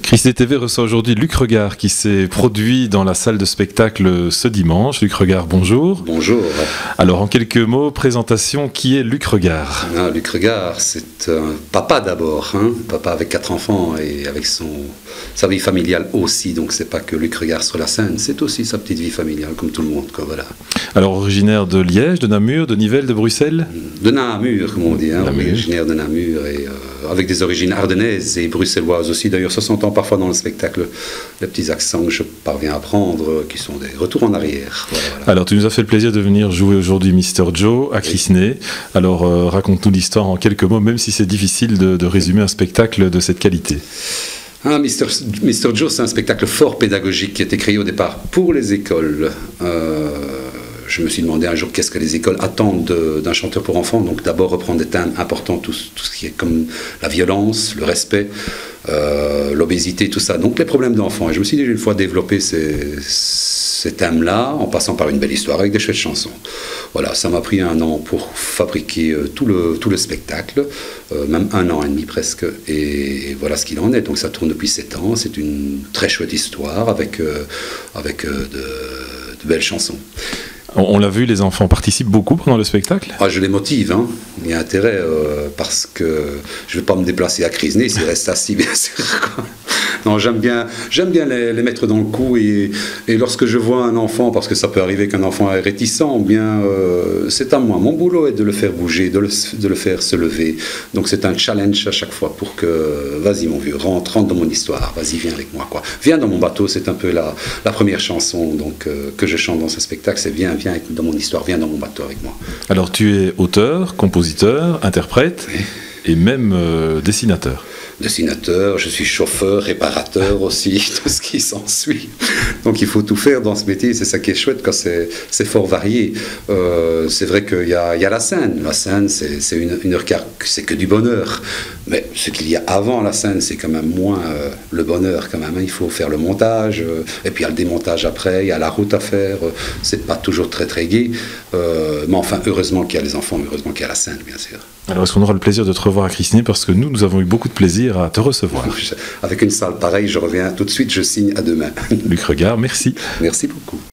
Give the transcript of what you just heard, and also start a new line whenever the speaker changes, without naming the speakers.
Christine TV reçoit aujourd'hui Luc Regard qui s'est produit dans la salle de spectacle ce dimanche. Luc Regard, bonjour.
Bonjour.
Alors en quelques mots, présentation, qui est Luc Regard?
Luc Regard, c'est un papa d'abord, papa avec 4 enfants et avec sa vie familiale aussi. Donc c'est pas que Luc Regard sur la scène, c'est aussi sa petite vie familiale comme tout le monde, quoi, voilà.
Alors originaire de Liège, de Namur, de Nivelles, de Bruxelles?
De Namur, comme on dit, originaire de Namur et avec des origines ardennaises et bruxelloises aussi. D'ailleurs, ça s'entend parfois dans le spectacle, les petits accents que je parviens à prendre, qui sont des retours en arrière. Voilà.
Alors, tu nous as fait le plaisir de venir jouer aujourd'hui Mr. Joe à Crisney. Alors, raconte-nous l'histoire en quelques mots, même si c'est difficile de résumer un spectacle de cette qualité.
Mr. Joe, c'est un spectacle fort pédagogique qui a été créé au départ pour les écoles. Je me suis demandé un jour qu'est-ce que les écoles attendent d'un chanteur pour enfants. Donc d'abord reprendre des thèmes importants, tout ce qui est comme la violence, le respect, l'obésité, tout ça. Donc les problèmes d'enfants. Et je me suis dit, une fois développé ces thèmes-là, en passant par une belle histoire avec des chouettes chansons. Voilà, ça m'a pris 1 an pour fabriquer tout le spectacle, même 1 an et demi presque. Et voilà ce qu'il en est. Donc ça tourne depuis 7 ans. C'est une très chouette histoire avec de belles chansons.
On l'a vu, les enfants participent beaucoup pendant le spectacle.
Je les motive, il y a intérêt, parce que je ne vais pas me déplacer à Crisney s'ils restent assis, bien sûr. Non, j'aime bien les mettre dans le coup et lorsque je vois un enfant, parce que ça peut arriver qu'un enfant est réticent, bien c'est à moi. Mon boulot est de le faire bouger, de le faire se lever. Donc c'est un challenge à chaque fois pour que, vas-y mon vieux, rentre dans mon histoire, vas-y viens avec moi, quoi. Viens dans mon bateau, c'est un peu la première chanson donc, que je chante dans ce spectacle, c'est viens dans mon histoire, viens dans mon bateau avec moi.
Alors tu es auteur, compositeur, interprète et même dessinateur.
Dessinateur, je suis chauffeur, réparateur aussi, tout ce qui s'ensuit. Donc il faut tout faire dans ce métier, c'est ça qui est chouette quand c'est fort varié. C'est vrai qu'il y a la scène. La scène, c'est une heure quart, c'est que du bonheur. Mais ce qu'il y a avant la scène, c'est quand même moins le bonheur quand même. Il faut faire le montage, et puis il y a le démontage après, il y a la route à faire. C'est pas toujours très très gai. Mais enfin, heureusement qu'il y a les enfants, heureusement qu'il y a la scène, bien sûr.
Alors, est-ce qu'on aura le plaisir de te revoir à Crisney? Parce que nous avons eu beaucoup de plaisir à te recevoir.
Avec une salle pareille, je reviens tout de suite, je signe à demain.
Luc Regard, merci.
Merci beaucoup.